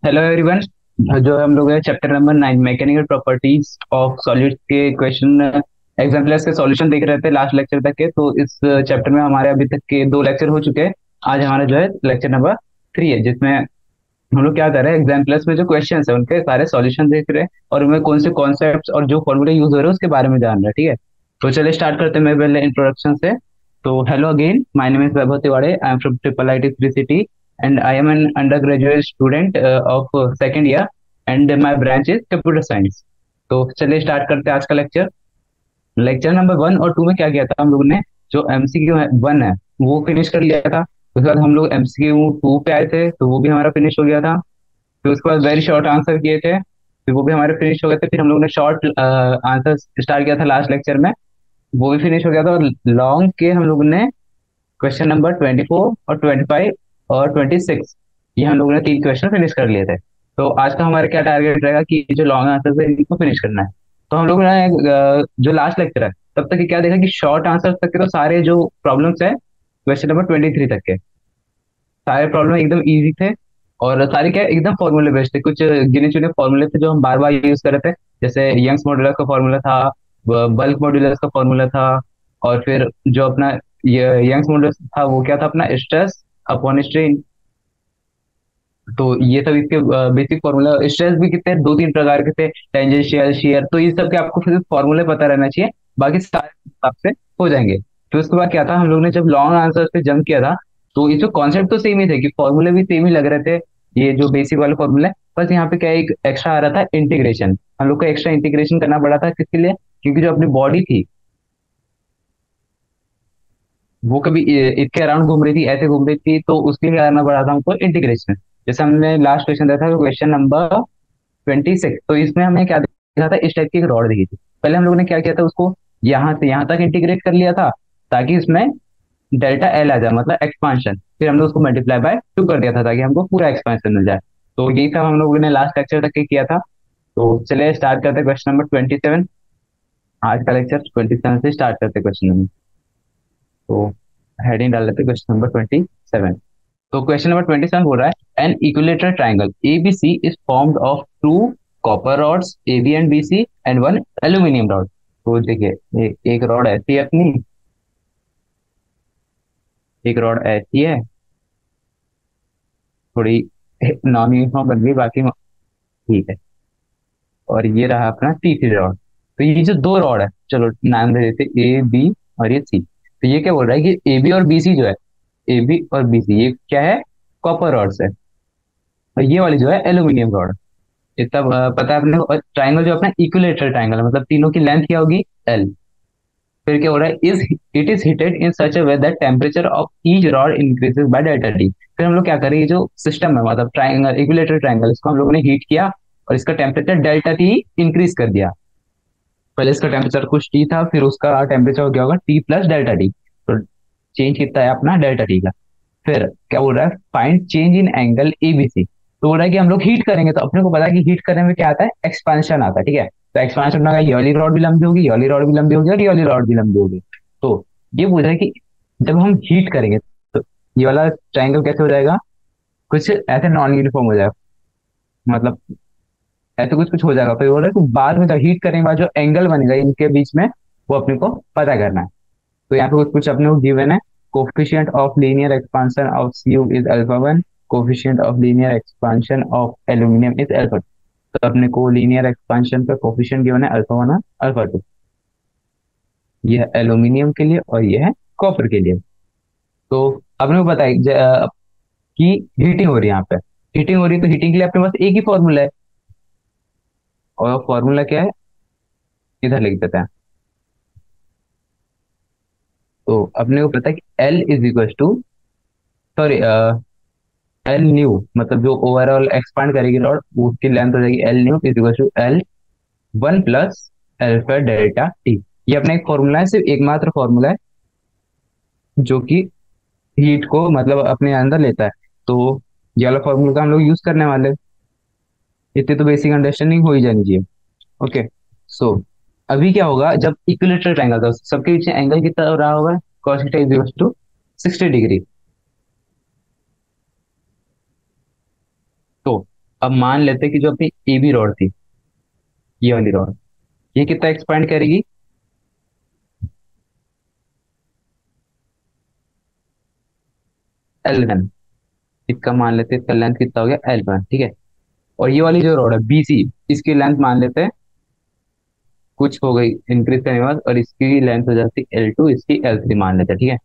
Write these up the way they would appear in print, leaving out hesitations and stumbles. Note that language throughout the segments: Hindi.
Hello everyone. जो हम लोग है chapter number 9 mechanical properties of solids के क्वेश्चन एग्जाम्पल्स के सॉल्यूशन देख रहे थे लास्ट लेक्चर तक के। तो इस चैप्टर में हमारे अभी तक के दो लेक्चर हो चुके हैं। आज हमारा जो है लेक्चर नंबर 3 है, जिसमें हम लोग क्या कर रहे हैं, एग्जाम्पल्स में जो क्वेश्चन है उनके सारे सॉल्यूशन देख रहे हैं और उनमें कौन से कॉन्सेप्ट्स और जो फॉर्मूले यूज हो रहे हैं उसके बारे में जान रहे हैं। ठीक है, तो चलिए स्टार्ट करते हैं मैं पहले इंट्रोडक्शन से। तो hello again, my name is Vaibhav Tiwari, I am from triple I T three city and I am an under graduate student of second year and my branch is computer science. तो चलिए स्टार्ट करते हैं आज का लेक्चर। लेक्चर नंबर 1 और 2 में क्या किया था हम लोगों ने, जो एमसीक्यू 1 है वो फिनिश कर लिया था। उसके बाद हम लोग एमसीक्यू 2 पे आए थे, तो वो भी हमारा फिनिश हो गया था। फिर उसके बाद वेरी शॉर्ट आंसर किए थे, फिर वो भी हमारे फिनिश हो गए थे। फिर हम लोग ने शॉर्ट आंसर स्टार्ट किया था लास्ट लेक्चर में, वो भी फिनिश हो गया था। और लॉन्ग के हम लोग ने क्वेश्चन नंबर 24 और 25 और 26, ये हम लोगों ने 3 क्वेश्चन फिनिश कर लिए थे। तो आज का हमारा क्या टारगेट रहेगा कि जो लॉन्ग आंसर है इनको फिनिश करना है। तो हम लोग ने जो लास्ट लेक्चर है तब तक ये क्या देखा कि शॉर्ट आंसर तक के तो सारे जो प्रॉब्लम्स है क्वेश्चन नंबर 23 तक के सारे प्रॉब्लम एकदम इजी थे। और सारे क्या एकदम फॉर्मूले बेस्ड थे, कुछ गिने चुने फॉर्मूले थे जो हम बार बार यूज कर रहे थे। जैसे यंग्स मॉड्यूलस का फॉर्मूला था, बल्क मॉड्यूलस का फॉर्मूला था, और फिर जो अपना यंग्स मॉड्यूलस था वो क्या था, अपना स्ट्रेस अपॉन स्ट्रेन। तो ये सब इसके बेसिक फॉर्मूला। स्ट्रेस भी कितने 2-3 प्रकार के थे, टेंजेंशियल, शियर। तो ये सब के आपको फिर फॉर्मूले पता रहना चाहिए, बाकी सारे हिसाब से हो जाएंगे। तो उसके बाद क्या था, हम लोग ने जब लॉन्ग आंसर पे जंप किया था तो ये जो कॉन्सेप्ट तो सेम ही थे कि फॉर्मूले भी सेम ही लग रहे थे, ये जो बेसिक वाले फॉर्मूले। बस यहाँ पे क्या एक एक्स्ट्रा आ रहा था, इंटीग्रेशन। हम लोग को एक्स्ट्रा इंटीग्रेशन करना पड़ा था, किसके लिए? क्योंकि जो अपनी बॉडी थी वो कभी इसके अराउंड घूम रही थी, ऐसे घूम रही थी, तो उसके लिए करना पड़ा था हमको इंटीग्रेशन। जैसे हमने लास्ट क्वेश्चन देखा था, क्वेश्चन नंबर 26, तो इसमें हमने क्या देखा था, इस टाइप की एक रॉड देखी थी। पहले हम लोगों ने क्या किया था, उसको यहाँ से यहाँ तक इंटीग्रेट कर लिया था ताकि इसमें डेल्टा एल आ जाए, मतलब एक्सपांशन। फिर हमने उसको मल्टीप्लाई बाय 2 कर दिया था ताकि हमको पूरा एक्सपांशन मिल जाए। तो यही सब हम लोगों ने लास्ट लेक्चर तक ही किया था। तो चलिए स्टार्ट करते हैं क्वेश्चन नंबर 27। आज का लेक्चर 27 से स्टार्ट करते हैं क्वेश्चन नंबर। तो हेडिंग डाल लेते हैं क्वेश्चन नंबर 27। तो क्वेश्चन नंबर 27 बोल रहा है, an equilateral triangle ABC is formed of two copper rods A B and B C and one aluminium rod. तो देखिए, एक रॉड ऐसी है अपनी, एक रॉड ऐसी है, थोड़ी नॉन यूनिफॉर्म बन गई, बाकी ठीक है। और ये रहा अपना तीसरी रॉड। तो ये जो दो रॉड है, चलो नाम दे देते ए बी और ये सी। तो ये क्या बोल रहा है कि ए बी और बी सी जो है, ए बी और बी सी ये क्या है, कॉपर रॉड्स है। और ये वाली जो है एल्यूमिनियम रॉड। इतना पता है अपने को। और ट्राइंगल जो अपना इक्विलेटरल ट्राइंगल है, मतलब तीनों की लेंथ क्या होगी, एल। फिर क्या हो रहा है, is it is heated in such a way that temperature of each rod increases by delta T. फिर हम लोग क्या करें, ये जो सिस्टम है मतलब ट्राइंगल, इक्विलेटरल ट्राइंगल, इसको हम लोगों ने हीट किया और इसका टेम्परेचर डेल्टा टी इंक्रीज कर दिया। पहले इसका टेम्परेचर कुछ टी था, फिर उसका टेम्परेचर क्या होगा, टी प्लस डेल्टा टी। तो चेंज कितना है अपना, डेल्टा टी का। फिर क्या बोल रहा है, find change in angle ABC. तो बोल रहा है कि हम लोग हीट करेंगे, तो अपने को पता है कि हीट करने में क्या आता है, एक्सपांशन आता है। ठीक है, तो एक्सपांशन होगा, ये वाली रॉड भी लंबी होगी, ये वाली रॉड भी लंबी होगी, और ये वाली रॉड भी लंबी होगी। तो ये बोल रहा है कि जब हम हीट करेंगे तो ये वाला ट्राइंगल कैसे हो जाएगा, कुछ ऐसे नॉन यूनिफॉर्म हो जाएगा, मतलब ऐसे कुछ कुछ हो जाएगा। फिर बोल रहा है कि बाद में जब हीट करने के बाद जो एंगल बनेगा इनके बीच में, वो अपने को पता करना है। तो यहाँ पे कुछ कुछ अपने को गिवन है, coefficient of linear expansion of CU is alpha 1, coefficient of linear expansion of aluminium is alpha 2। तो अपने को लीनियर एक्सपांशन का कोफिशिएंट गिवन है अल्फा 1 और अल्फा 2। ये है एल्यूमिनियम के लिए और ये है कॉपर के लिए। तो अपने को बताइए कि हीटिंग हो रही है यहाँ पे, हीटिंग हो रही है, तो हीटिंग के लिए अपने पास एक ही फॉर्मूला है। और फॉर्मूला क्या है, इधर लिख देते हैं। तो अपने को पता है कि L is equal to, sorry, L new, मतलब जो ओवरऑल एक्सपांड करेगी रॉड उसकी लेंथ हो जाएगी L new is equal to L 1 plus L square delta T. ये अपना एक फॉर्मूला है, सिर्फ एकमात्र फॉर्मूला है जो कि हीट को मतलब अपने अंदर लेता है। तो ये वाला फॉर्मूला का हम लोग यूज करने वाले हैं। इतनी तो बेसिक अंडरस्टैंडिंग हो ही जानी चाहिए। ओके, सो अभी क्या होगा, जब इक्विलेटरल ट्रायंगल था सबके बीच में एंगल कितना रहा होगा, cos theta is equal to 60 degree. तो अब मान लेते हैं कि जो अपनी ए बी रॉड थी, ये वाली रॉड, ये कितना एक्सपांड करेगी? 11। इसका मान लेते हैं, इसका लेंथ कितना हो गया? L1, ठीक है। और ये वाली जो रॉड है बी सी, इसकी लेंथ मान लेते हैं कुछ हो गई इंक्रीज करने के बाद, और इसकी लेंथ हो जाती है L2, इसकी L3 मान लेते हैं, ठीक है।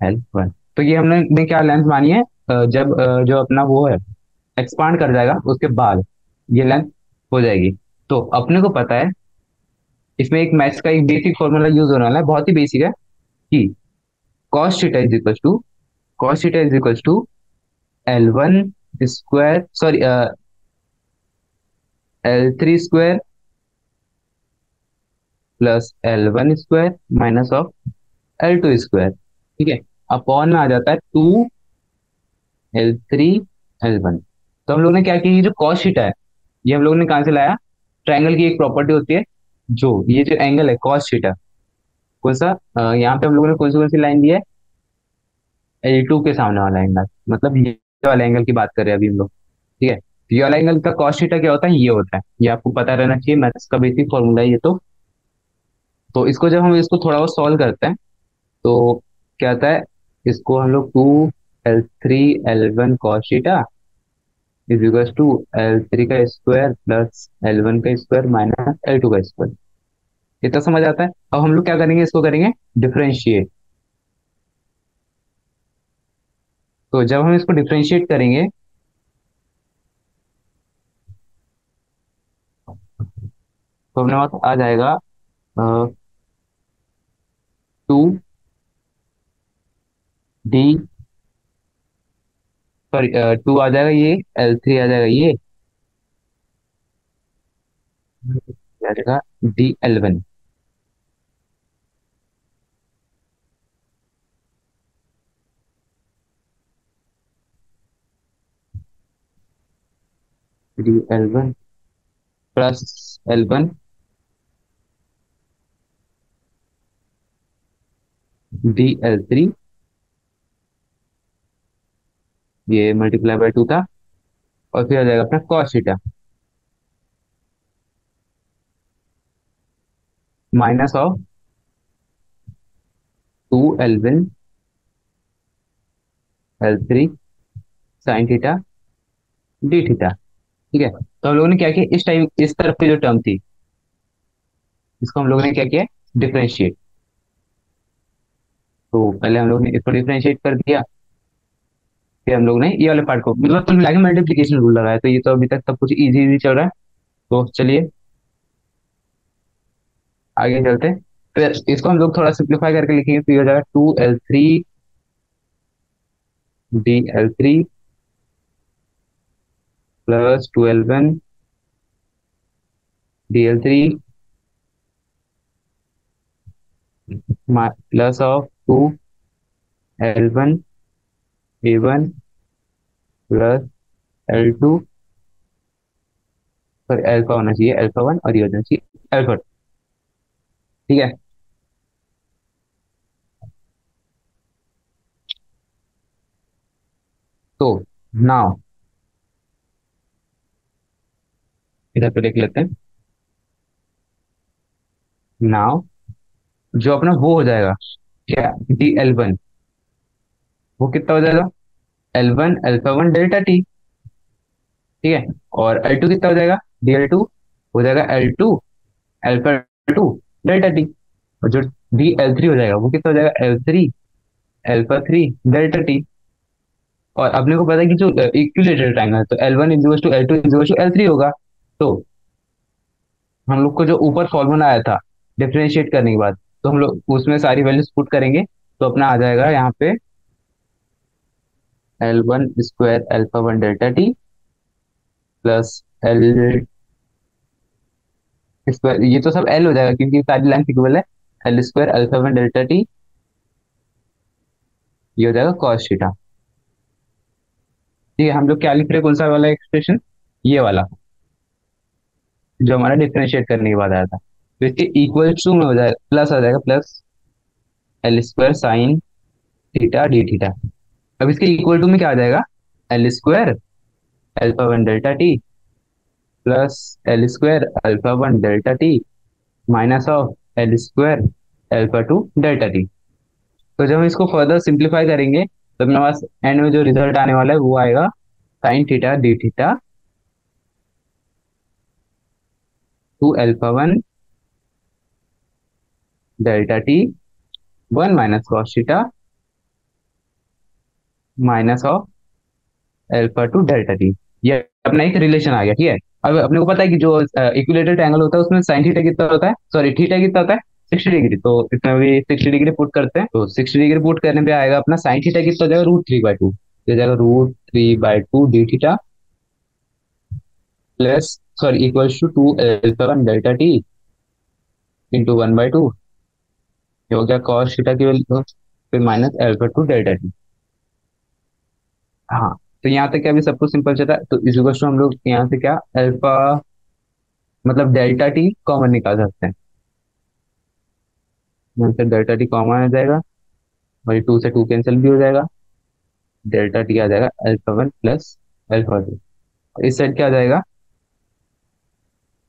L1, तो ये हमने ने क्या लेंथ मानी है? जब जो अपना वो है एक्सपांड कर जाएगा उसके बाद ये लेंथ हो जाएगी। तो अपने को पता है, इसमें एक मैथ्स का एक बेसिक फॉर्मूला यूज होने वाला है, बहुत ही बेसिक है, कि cos theta is equal to, cos theta is equal to L1 square, sorry, L3 square plus L1 square minus of L2 square, ठीक है। अपॉन में आ जाता है 2 L3 L1। तो हम लोग ने क्या किया, ये जो cos थीटा है, ये हम लोग ने कहाँ से लाया? ट्रायंगल की एक प्रॉपर्टी होती है, जो ये जो एंगल है cos थीटा, कौन सा, यहाँ पे हम लोगों ने कौन सी लाइन दी है? L2 के सामने वाला एंगल, मतलब ये वाला एंगल की बात कर रहे हैं अभी हम लोग, ठीक है। तो ये वाला एंगल का cos थीटा क्या होता है? ये होता है, ये आपको पता रहना चाहिए, मैथ्स का बेसिक फॉर्मूला है ये तो इसको जब हम इसको थोड़ा बहुत सॉल्व करते हैं तो क्या आता है? इसको हम लोग 2 L3 L1 cos theta is equal to L3 का स्क्वायर प्लस L1 का स्क्वायर माइनस L2 का स्क्वायर। इतना समझ आता है? अब हम लोग क्या करेंगे, इसको करेंगे डिफरेंशिएट। तो जब हम इसको डिफरेंशिएट करेंगे तो अपने पास आ जाएगा 2D, सॉरी, 2 आ जाएगा, ये L3 आ जाएगा, ये आ जाएगा D L1। D L1 plus L1 D L3, ये मल्टीप्लाई बाय 2 था, और फिर आ जाएगा अपना cos theta minus of 2 L1 L3 sine theta D theta, ठीक है। तो हम लोगों ने क्या किया, इस टाइम इस तरफ की जो टर्म थी, इसको हम लोगों ने क्या किया? डिफरेंशिएट। तो पहले हम लोग ने इसको डिफरेंशिएट कर दिया, फिर हम लोग ने ये वाले पार्ट को, मतलब तुम लगे मल्टीप्लिकेशन रूल लगाया, तो ये तो अभी तक सब कुछ इजी इजी चल रहा है। तो चलिए आगे चलते हैं। फिर इसको हम लोग थोड़ा सिंप्लीफाई करके लिखेंगे, तो ये हो जाएगा 2 L3 D L3 plus 2 L1 D L3 plus of 2 L1 A1 plus L2, sorry alpha होना चाहिए अल्फा 1, और ये होना चाहिए अल्फा 2, ठीक है। तो नाउ इधर पे देख लेते हैं। नाउ जो अपना वो हो जाएगा क्या, D L1, वो कितना हो जाएगा? L1 अल्फा 1 डेल्टा T, ठीक है। और L2 कितना हो जाएगा? D L2 हो जाएगा L2 अल्फा 2 डेल्टा T। और जो D L3 हो जाएगा वो कितना हो जाएगा? L3 alpha 3 delta T। और अपने को पता है कि जो इक्विलेटरल ट्रायंगल है, तो L1 = L2 = L3 होगा। तो हम लोग को जो ऊपर फॉर्मूला आया था डिफरेंशिएट करने के बाद, तो हम लोग उसमें सारी वैल्यूज पुट करेंगे, तो अपना आ जाएगा यहाँ पे L1 square alpha 1 delta T plus L square, ये तो सब L हो जाएगा क्योंकि सारी लाइन इक्वल है। L square alpha 1 delta T, ये हो जाएगा cos थीटा, ठीक है। हम लोग क्या लिख रहे हैं, कौन सा वाला एक्सप्रेशन? ये वाला, जो हमारा डिफरेंशिएट करने के बाद आया था। तो इसके इक्वल टू में हो जाएगा, प्लस आ जाएगा, plus L square sine theta D theta. अब इसके इक्वल टू में क्या आ जाएगा? L square alpha one delta T plus L square alpha one delta T minus of L square alpha two delta T. तो जब हम इसको फर्दर सिंप्लीफाई करेंगे तो अपने पास एंड में जो रिजल्ट आने वाला है वो आएगा sine theta D theta two alpha one delta T one minus cos theta minus of alpha two delta T. ये अपना एक रिलेशन आ गया, ठीक है। अब अपने को पता है कि जो इक्विलेटरल ट्रायंगल होता है उसमें साइन थीटा कितना होता है, सॉरी थीटा कितना होता है, 60 डिग्री। तो इसमें भी 60 डिग्री पुट करते हैं, तो 60 डिग्री पुट करने पे आएगा अपना साइन थीटा कितना हो जाएगा, √3/2। हो जाएगा √3/2 d theta plus sorry equals to 2 alpha 1 delta T into 1/2। ये हो गया कॉस थीटा की वैल्यू, फिर माइनस अल्फा 2 डेल्टा टी। हाँ, तो यहाँ तक क्या अभी सब कुछ सिंपल चलता है। तो इस इक्वल्स टू हम लोग यहाँ से क्या अल्फा मतलब डेल्टा टी कॉमन निकाल सकते हैं। यहाँ से डेल्टा टी कॉमन आ जाएगा और ये 2 से 2 कैंसिल भी हो जाएगा। डेल्टा टी आ जाएगा अल्फा 1 प्लस अल्फा 2। इस साइड क्या आ जाएगा,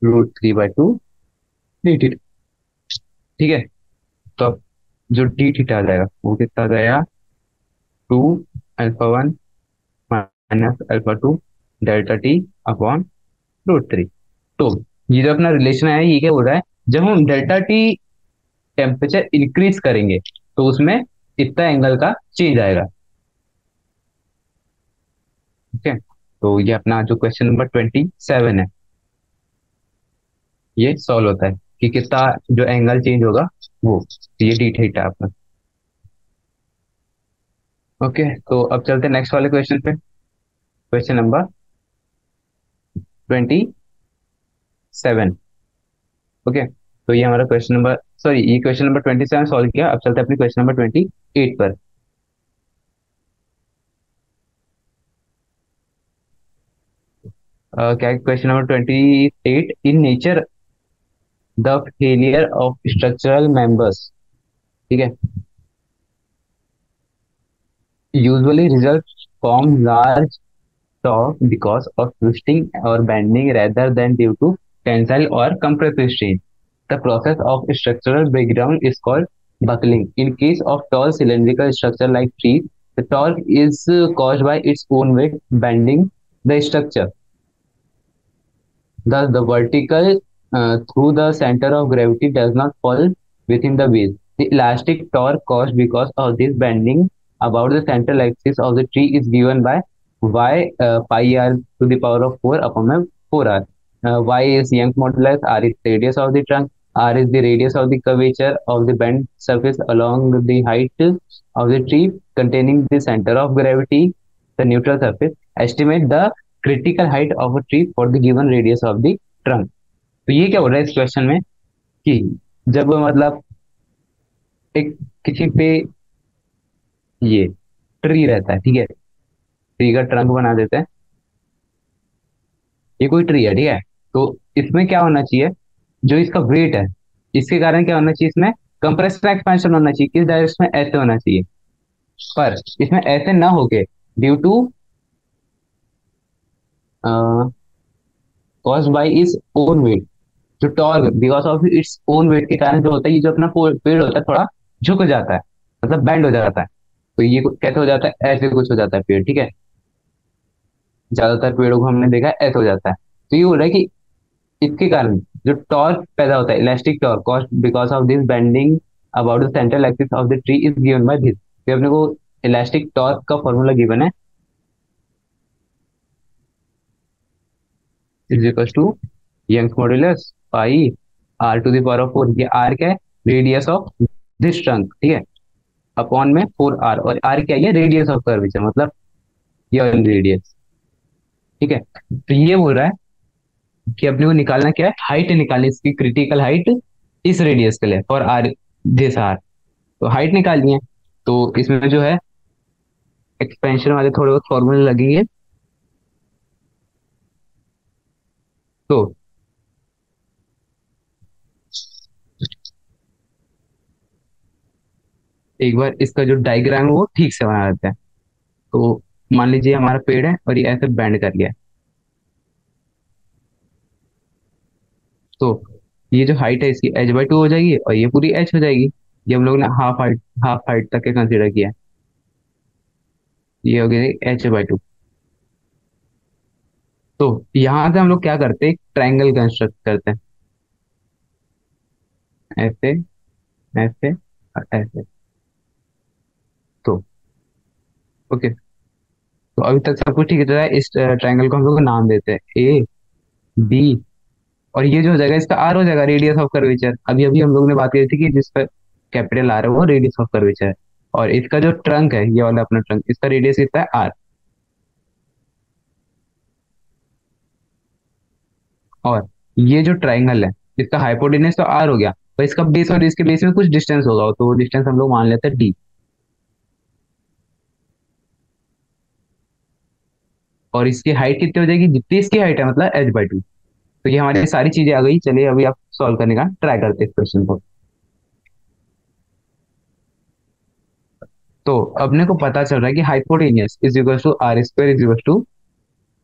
√3/2 डी थीटा। ठीक है, तो अब जो डी थीटा आ जाएगा वो कितना आ जाएगा, 2 alpha 1 minus alpha 2 delta T upon √3। तो ये जो अपना रिलेशन है ये क्या हो रहा है, जब हम डेल्टा टी टेम्परेचर इंक्रीज करेंगे तो उसमें इतना एंगल का चेंज आएगा। ठीक है, तो ये अपना जो क्वेश्चन नंबर 27 है ये सॉल्व होता है कि कितना जो एंगल चेंज होगा वो, तो ये डी थीटा आपका। ओके, तो अब चलते हैं नेक्स्ट वाले क्वेश्चन पे, क्वेश्चन नंबर 27। ओके, तो ये हमारा क्वेश्चन नंबर सॉरी ये क्वेश्चन नंबर 27 सॉल्व किया। अब चलते हैं अपने क्वेश्चन नंबर 28 पर। क्या question number 28, in nature the failure of structural members, ठीक है, usually results from large shock because of twisting or bending rather than due to tensile or compressive strain. The process of structural breakdown is called buckling. In case of tall cylindrical structure like trees, the torque is caused by its own weight bending the structure. Thus, the vertical through the center of gravity does not fall within the base. The elastic torque caused because of this bending about the central axis of the tree is given by y pi r to the power of 4 upon 4r. Y is Young's modulus, r is radius of the trunk, r is the radius of the curvature of the bent surface along the height of the tree containing the center of gravity, the neutral surface. Estimate the critical height of a tree for the given radius of the trunk. तो ये क्या हो रहा है इस क्वेश्चन में कि जब मतलब एक किसी पे ये ट्री रहता है, ठीक है, ट्री का ट्रंक बना देते हैं, ये कोई ट्री है, ठीक है। तो इसमें क्या होना चाहिए, जो इसका वेट है इसके कारण क्या होना चाहिए, इसमें कंप्रेशन एक्सपेंशन होना चाहिए, किस डायरेक्शन में ऐसे होना चाहिए, पर इसमें ऐसे ना होके due to cause by is own weight, जो torque because of its own weight के कारण जो होता है, ये जो अपना पेड़ होता है थोड़ा झुक जाता है, मतलब बैंड हो जाता है। तो ये कैसे हो जाता है, ऐसे कुछ हो जाता है पेड़, ठीक है। ज्यादातर पेड़ों को हमने देखा है ऐसे हो जाता है। तो ये हो रहा है कि इसके कारण जो टॉर्क पैदा होता है, elastic torque caused because of this bending about the central axis of the tree is given by this. तो अपने को इलास्टिक टॉर्क का फॉर्मूला गिवन है, is equal to Young's modulus pi r to the power of 4। ये r क्या है, रेडियस ऑफ दिस ट्रंक, ठीक है, अपॉन में 4r, और r क्या है, रेडियस ऑफ कर्वेचर, मतलब ये रेडियस। ठीक है, तो ये बोल रहा है कि अपने को निकालना क्या है, हाइट निकालनी, इसकी क्रिटिकल हाइट इस रेडियस के लिए फॉर आर, दिस आर। तो हाइट निकालनी है, तो इसमें जो है एक्सपेंशन वाले थोड़े बहुत फॉर्मूले लगेंगे। तो एक बार इसका जो डायग्राम है वो ठीक से बना लेते हैं। तो मान लीजिए हमारा पेड़ है और ये ऐसे बैंड कर लिया है, तो ये जो हाइट है इसकी h/2 हो जाएगी और ये पूरी h हो जाएगी। ये हम लोग ने हाफ हाइट तक के कंसीडर किया है। ये हो गया h/2। तो यहाँ से हम लोग क्या करते हैं, एक ट्राइंगल कंस्ट्रक्ट करते हैं, ऐसे, ऐसे और ऐसे। तो ओके, तो अभी तक सब कुछ ठीक है, तो इस ट्राइंगल को हम लोग नाम देते हैं ए बी। और ये जो हो जाएगा इसका आर हो जाएगा, रेडियस ऑफ कर्वेचर। अभी अभी हम लोग ने बात की थी कि जिस पर कैपिटल आर है वो रेडियस ऑफ कर्वेचर है। और इसका जो ट्रंक है, ये वाला अपना ट्रंक, इसका रेडियस कितना है, आर। और ये जो ट्राइंगल है, इसका हाइपोटेनस तो आर हो गया, तो इसका बेस और इसके बेस में कुछ डिस्टेंस होगा, तो वो डिस्टेंस हम लोग मान लेते हैं डी। और इसकी हाइट कितनी हो जाएगी, जितनी इसकी हाइट है, मतलब h/2। तो ये हमारी सारी चीजें आ गई। चलिए अभी आप सॉल्व करने का ट्राई करते हैं इस क्वेश्चन को। तो अपने को पता चल रहा है कि hypotenuse is equal to R square is equal to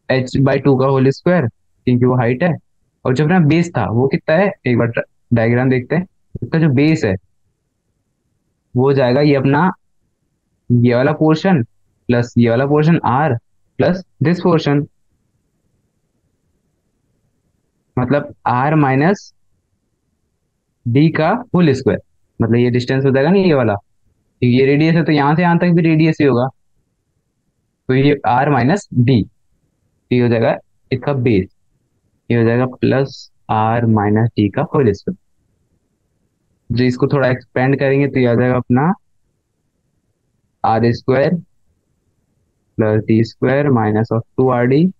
h/2 का होल स्क्वायर, क्योंकि वो हाइट है। और जो अपना बेस था वो कितना है, एक बार डायग्राम देखते हैं। इसका जो बेस है वो हो जाएगा ये अपना, ये वाला पोर्शन प्लस ये वाला portion R plus this portion, मतलब आर माइनस डी का होल स्क्वायर। मतलब ये डिस्टेंस हो जाएगा ना ये वाला, क्योंकि ये रेडियस है तो यहाँ से यहाँ तक भी रेडियस ही होगा। तो ये आर माइनस डी, ये हो जाएगा इसका बेस। ये हो जाएगा प्लस आर माइनस डी का होल स्क्वायर। जो इसको थोड़ा एक्सपेंड करेंगे तो ये आ जाएगा अपना R square plus D square minus of 2rd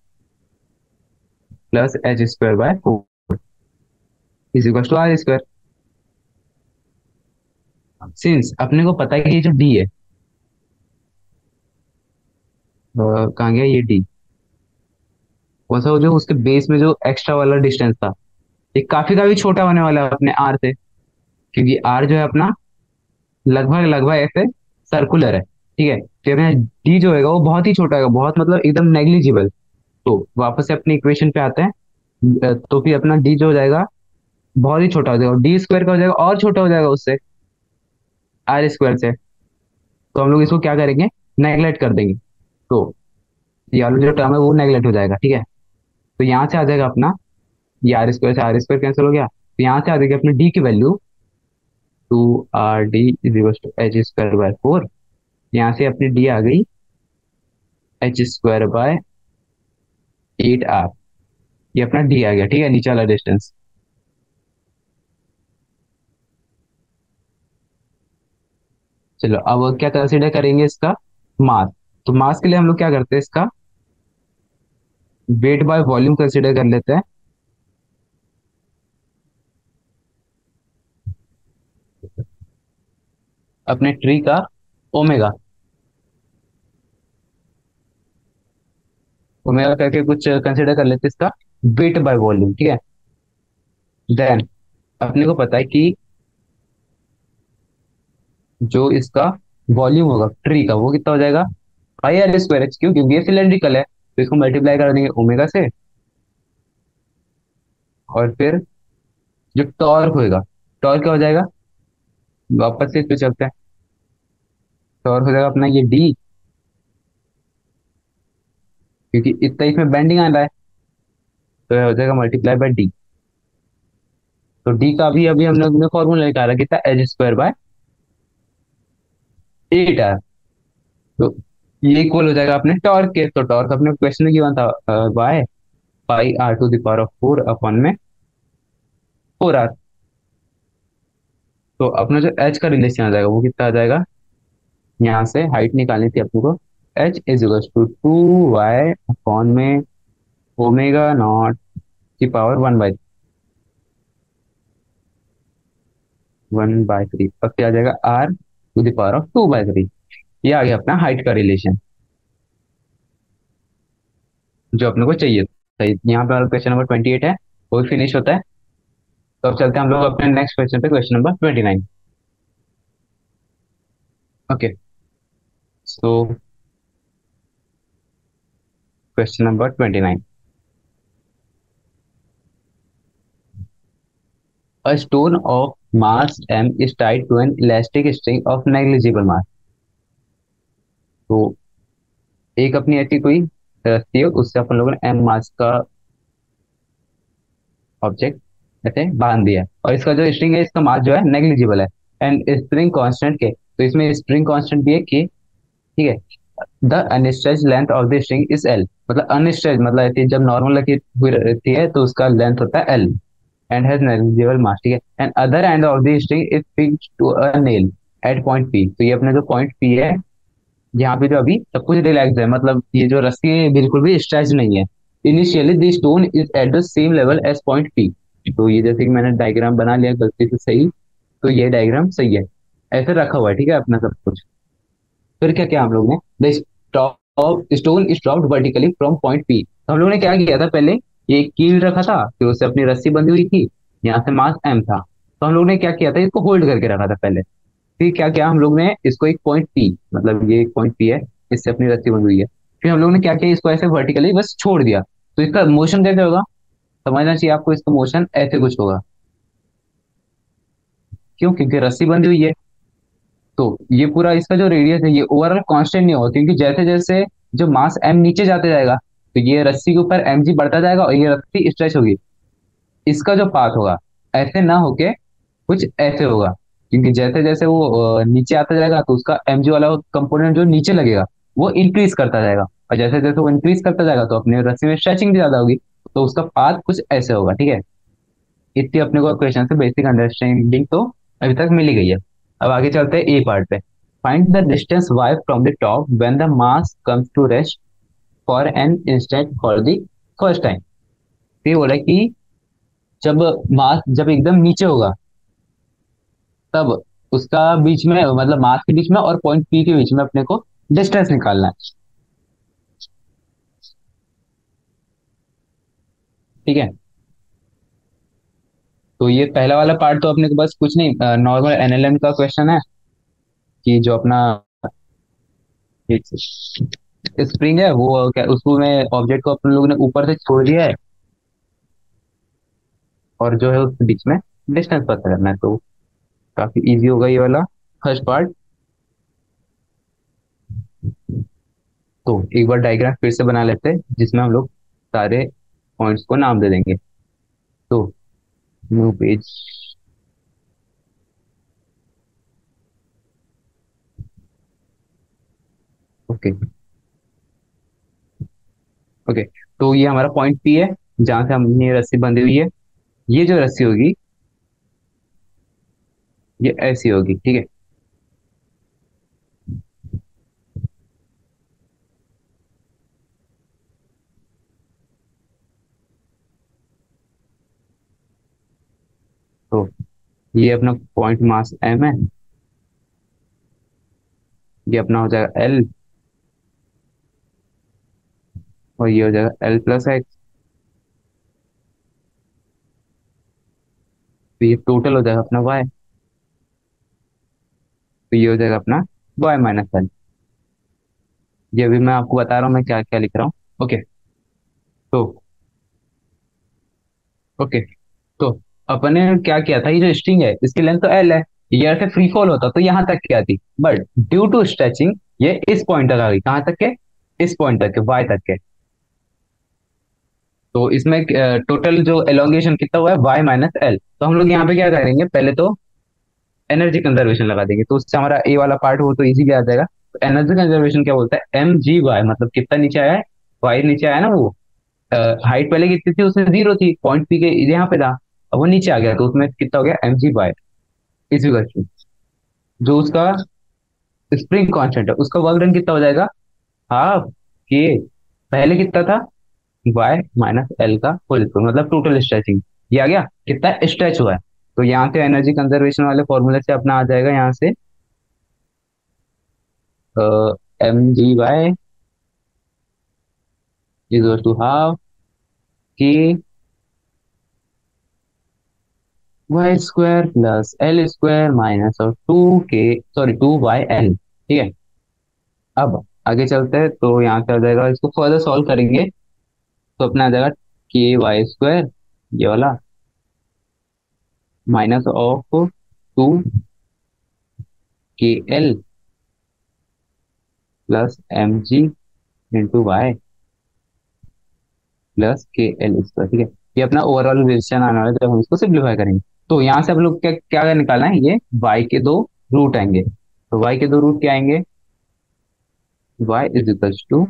plus H square by 4 is equal to R square. Since अपने को पता है कि ये जो डी है, कहाँ गया ये डी, कौन सा, वो जो उसके बेस में जो एक्स्ट्रा वाला डिस्टेंस था, ये काफी काफी छोटा होने वाला है अपने आर से। क्योंकि आर जो है अपना लगभग लगभग ऐसे सर्कुलर है, ठीक है। तो अपना डी जो है वो बहुत ही छोटा है, बहुत मतलब एकदम नेग्लिजिबल। तो वापस से अपनी इक्वेशन पे आते हैं। तो फिर अपना डी जो हो जाएगा बहुत ही छोटा हो जाएगा, और डी स्क्वायर का हो जाएगा और छोटा हो जाएगा उससे, आर स्क्वायर से। तो हम लोग इसको क्या करेंगे, नेगलेक्ट कर देंगे। तो ये वाला जो टर्म है वो नेगलेक्ट हो जाएगा, ठीक है। तो यहाँ से आ जाएगा अपना, ये आर स्क्वायर से आर स्क्वायर कैंसिल हो गया, तो यहाँ से आ जाएगी अपनी डी की value 2rd is equal to H square by 4। यहाँ से अपनी डी आ गई एच स्क्वायर बाय 8r। ये अपना डी आ गया, ठीक है, नीचे वाला डिस्टेंस। चलो अब क्या कंसीडर करेंगे, इसका मास। तो मास के लिए हम लोग क्या करते हैं, इसका वेट बाय वॉल्यूम कंसीडर कर लेते हैं। अपने ट्री का ओमेगा, ओमेगा करके कुछ कंसीडर कर लेते हैं इसका वेट बाय वॉल्यूम, ठीक है। देन अपने को पता है कि जो इसका वॉल्यूम होगा ट्री का वो कितना हो जाएगा, पाई आर स्क्वायर एच, क्यों, क्योंकि ये सिलेंड्रिकल है तो इसको मल्टीप्लाई कर देंगे ओमेगा से। और फिर जो टॉर्क होगा, टॉर्क क्या हो जाएगा, वापस से इस पे चलते हैं। टॉर्क हो जाएगा अपना ये डी, क्योंकि इतना इसमें बेंडिंग आ रहा है, तो ये हो जाएगा मल्टीप्लाई बाय डी। तो डी का भी अभी हम लोग ने फॉर्मूला निकाला कितना, एच स्क्वायर बाय 8r। तो ये इक्वल हो जाएगा अपने टॉर्क के। तो टॉर्क अपने क्वेश्चन में गिवन था, by pi R to the power of 4 अपन में 4r। तो अपना जो एच का रिलेशन आ जाएगा वो कितना आ जाएगा, यहाँ से हाइट निकालनी थी अपने को, H is equal to 2y upon में ओमेगा नॉट की पावर 1/3, और क्या आ जाएगा R to the power of 2/3। ये आ गया अपना हाइट का रिलेशन जो अपने को चाहिए था। यहाँ पे क्वेश्चन नंबर 28 है, वो फिनिश होता है। तो अब चलते हैं हम लोग अपने नेक्स्ट क्वेश्चन पे, question number 29। Okay, so question number 29। A stone of mass m is tied to an elastic string of negligible mass. तो एक अपनी ऐसी कोई रस्सी है, उससे अपन लोगों ने m मास का ऑब्जेक्ट ऐसे बांध दिया है, और इसका जो स्ट्रिंग है इसका मास जो है नेग्लिजिबल है, एंड स्प्रिंग कांस्टेंट के, तो इसमें स्प्रिंग कांस्टेंट भी है कि, ठीक है, the unstretched length of the string is L, मतलब अनस्ट्रेच मतलब ऐसे जब नॉर्मल रखी हुई रहती है तो उसका लेंथ होता है L, and has negligible mass, ठीक है, and other end of the string is fixed to a nail at point P. तो ये अपने जो पॉइंट पी है, यहाँ पे जो अभी सब कुछ रिलैक्स है, मतलब ये जो रस्सी है बिल्कुल भी स्ट्रेच नहीं है। Initially the stone is at the same level as point P. तो ये जैसे कि मैंने डायग्राम बना लिया गलती से सही, तो ये डायग्राम सही है, ऐसे रखा हुआ है, ठीक है, अपना सब कुछ। फिर क्या किया हम लोग ने, the stone is dropped vertically from point P. तो हम लोग ने क्या किया था, पहले ये कील रखा था, फिर उससे अपनी रस्सी बंधी हुई थी, यहाँ से मास एम था, तो हम लोग ने क्या किया था, इसको होल्ड करके रखा था पहले। फिर क्या किया हम लोग ने, इसको एक पॉइंट पी, मतलब ये एक पॉइंट पी है, इससे अपनी रस्सी बंधी हुई है, फिर हम लोग ने क्या किया, इसको ऐसे वर्टिकली बस छोड़ दिया। तो इसका मोशन कैसे होगा, समझना चाहिए आपको, इसका मोशन ऐसे कुछ होगा। क्यों, क्योंकि रस्सी बंधी हुई है, तो ये पूरा इसका जो रेडियस है ये ओवरऑल कांस्टेंट नहीं होगा, क्योंकि जैसे जैसे जो मास एम नीचे जाते जाएगा, तो ये रस्सी के ऊपर एम जी बढ़ता जाएगा और ये रस्सी स्ट्रेच होगी। इसका जो पाथ होगा ऐसे ना होके कुछ ऐसे होगा, क्योंकि जैसे जैसे वो नीचे आता जाएगा तो उसका एम जी वाला कंपोनेंट जो नीचे लगेगा वो इंक्रीज करता जाएगा, और जैसे जैसे वो इंक्रीज करता जाएगा तो अपने रस्सी में स्ट्रेचिंग भी ज्यादा होगी, तो उसका पाथ कुछ ऐसे होगा, ठीक है। इतनी अपने को क्वेश्चन से बेसिक अंडरस्टैंडिंग तो अभी तक मिल ही गई है। अब आगे चलते हैं ए पार्ट पे। Find the distance y from the top when the mass comes to rest for an instant for the first time. ये बोला कि जब मास जब एकदम नीचे होगा तब उसका बीच में, मतलब मास के बीच में और पॉइंट पी के बीच में अपने को डिस्टेंस निकालना है, ठीक है। तो ये पहला वाला पार्ट तो अपने को बस कुछ नहीं, नॉर्मल एनएलएम का क्वेश्चन है, कि जो अपना स्प्रिंग है वो क्या, उसको में ऑब्जेक्ट को अपन लोगों ने ऊपर से छोड़ दिया है, और जो है उस बीच में डिस्टेंस पता करना है, तो काफी इजी होगा ये वाला फर्स्ट पार्ट। तो एक बार डायग्राम फिर से बना लेते हैं जिसमें हम लोग सारे पॉइंट्स को नाम दे देंगे। तो न्यू पेज, ओके ओके। तो ये हमारा पॉइंट पी है, जहां से हमने रस्सी बंधी हुई है। ये जो रस्सी होगी ये ऐसी होगी, ठीक है। तो ये अपना पॉइंट मास एम है, ये अपना हो जाएगा एल, और ये हो जाएगा एल प्लस एक्स, तो ये टोटल हो जाएगा अपना वाई, तो ये हो जाएगा अपना वाई माइनस एल। ये अभी मैं आपको बता रहा हूँ मैं क्या क्या लिख रहा हूँ। ओके। तो ओके, तो अपने ने क्या किया था, ये जो स्ट्रिंग है इसकी लेंथ तो एल है, ये ऐसे फ्री फॉल होता तो यहाँ तक की आती, बट ड्यू टू स्ट्रेचिंग ये इस पॉइंट तक आ गई, कहाँ तक के, इस पॉइंट तक के, वाई तक के। तो इसमें टोटल जो एलोंगेशन कितना हुआ है, वाई माइनस एल। तो हम लोग यहाँ पे क्या करेंगे, पहले तो एनर्जी कंजर्वेशन लगा देंगे, तो उससे हमारा ए वाला पार्ट वो तो इजीली आ जाएगा। तो एनर्जी कंजर्वेशन क्या बोलता है, एम जी वाई, मतलब कितना नीचे आया है, वाई नीचे आया ना, वो हाइट पहले कितनी थी, उसमें जीरो थी, पॉइंट पी के यहाँ पे था, अब वो नीचे आ गया, तो उसमें कितना हो गया, M G Y is equal to, जो उसका स्प्रिंग कांस्टेंट है उसका वर्क डन कितना हो जाएगा, हाफ के, पहले कितना था, वाई माइनस एल का होल स्क्वायर, मतलब टोटल स्ट्रेचिंग, ये आ गया कितना स्ट्रेच हुआ है। तो यहाँ से एनर्जी कंजर्वेशन वाले फॉर्मूले से अपना आ जाएगा, यहाँ से M G Y is two half K Y square plus L square minus और two K, sorry two Y L, ठीक है। अब आगे चलते हैं, तो यहाँ से आ जाएगा, इसको फर्दर सॉल्व करेंगे तो अपना आ जाएगा के वाई स्क्वायर, ये वाला minus of 2 KL plus mg into Y plus KL², ठीक है। ये अपना ओवरऑल रिलेशन आने वाला है जब हम इसको सिंप्लीफाई करेंगे। तो यहाँ से हम लोग क्या क्या निकालना है, ये y के दो रूट आएंगे। तो y के दो रूट क्या आएंगे, y is equals to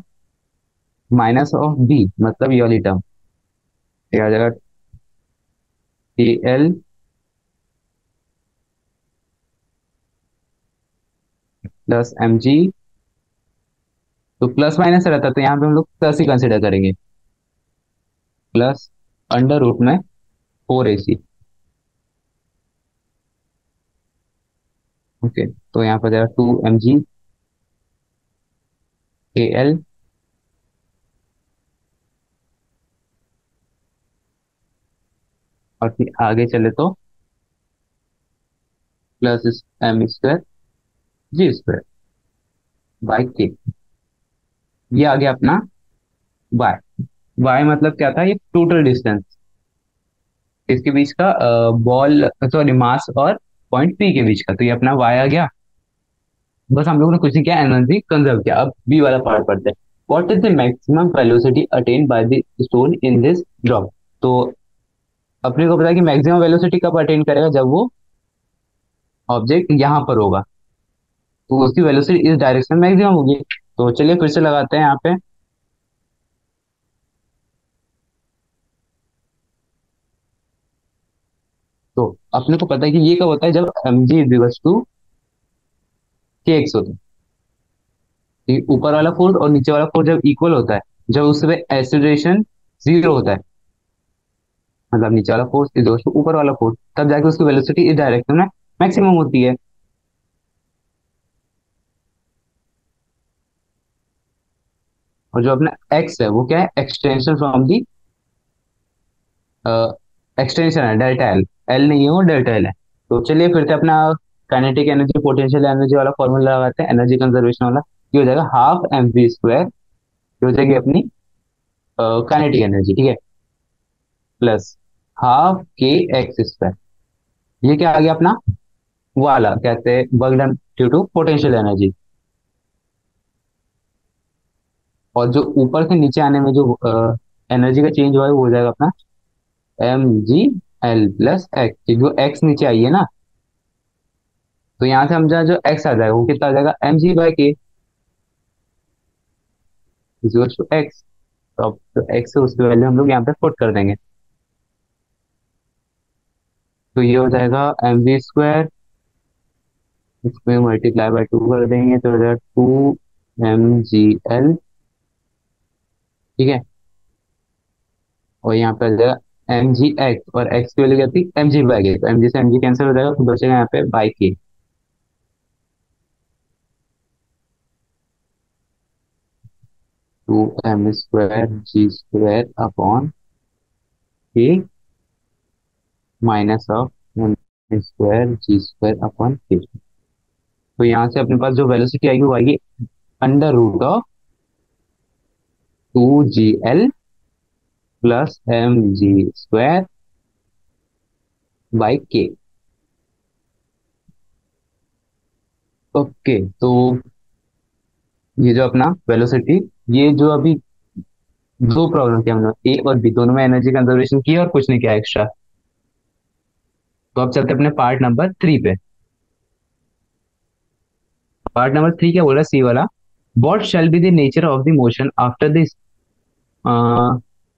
minus of b, मतलब ये वाली टर्म आ जाएगा KL प्लस mg। तो प्लस माइनस रहता है तो यहाँ पे हम लोग प्लस ही कंसिडर करेंगे, प्लस अंडर रूट में 4AC। ओके, तो यहाँ पर जाएगा 2 mg KL और फिर आगे चले तो प्लस m²g² बाई के। ये आ गया अपना y। y मतलब क्या था, ये टोटल डिस्टेंस इसके बीच का, बॉल सॉरी मास और पॉइंट P के बीच का। तो ये अपना y आ गया। बस हम लोगों ने कुछ नहीं किया, एनर्जी कंजर्व किया। अब बी वाला पार्ट पढ़ते हैं। What is the maximum velocity attend by the stone in this drop. तो अपने को पता है कि मैक्सिमम वेलोसिटी कब अटेन करेगा, जब वो ऑब्जेक्ट यहाँ पर होगा तो उसकी वेलोसिटी इस डायरेक्शन में मैक्सिमम होगी। तो चलिए फिर से लगाते हैं यहाँ पे। तो अपने को पता है कि ये कब होता है, जब mg = kx होता है। ठीक है? ऊपर वाला फोर्स और नीचे वाला फोर्स जब इक्वल होता है, जब उसमें एक्सीलरेशन 0 होता है, मतलब नीचे वाला फोर्स इज टू ऊपर वाला फोर्स, तब जाके उसकी वेलोसिटी इस डायरेक्शन में मैक्सिमम होती है। और जो अपना एक्स है वो क्या है, एक्सटेंशन फ्रॉम दी एक्सटेंशन है, डेल्टा एल। एल नहीं है वो, डेल्टा एल है। तो चलिए फिर से अपना काइनेटिक एनर्जी पोटेंशियल एनर्जी वाला फॉर्मूला लगाते हैं, एनर्जी कंजर्वेशन वाला। ये हो जाएगा हाफ mv², ये हो जाएगी अपनी काइनेटिक एनर्जी, ठीक है, प्लस हाफ kx²। ये क्या आ गया अपना वाला, कहते हैं work done due to potential energy. और जो ऊपर से नीचे आने में जो एनर्जी का चेंज हुआ है वो हो जाएगा अपना mgl प्लस एक्स। जो एक्स नीचे आई है ना, तो यहाँ से हम जो एक्स आ जाएगा वो कितना आ जाएगा, mg/k इक्वल्स टू एक्स। तो अब तो एक्स है उसकी वैल्यू हम लोग यहाँ पे पुट कर देंगे। तो ये हो जाएगा mv², इसमें मल्टीप्लाई बाय 2 कर देंगे तो हो जाएगा 2 mgl, ठीक है। और यहाँ पे आ जाएगा mgx, और x की वैल्यू क्या थी, mg/k। तो mg से mg कैंसिल हो जाएगा तो बचेगा यहाँ पे बाई के। 2m²g² अपॉन के माइनस ऑफ m²g² अपॉन के। तो यहाँ से अपने पास जो वेलोसिटी आएगी वो आएगी √2gl प्लस mg² बाई के। ओके, तो ये जो अपना वेलोसिटी, ये जो अभी दो प्रॉब्लम किया हमने, ए और बी दोनों में एनर्जी कंजर्वेशन की और कुछ नहीं किया एक्स्ट्रा। तो अब चलते अपने पार्ट नंबर 3 पे। पार्ट नंबर 3 क्या बोल रहा है, सी वाला। What shall be the nature of the motion after this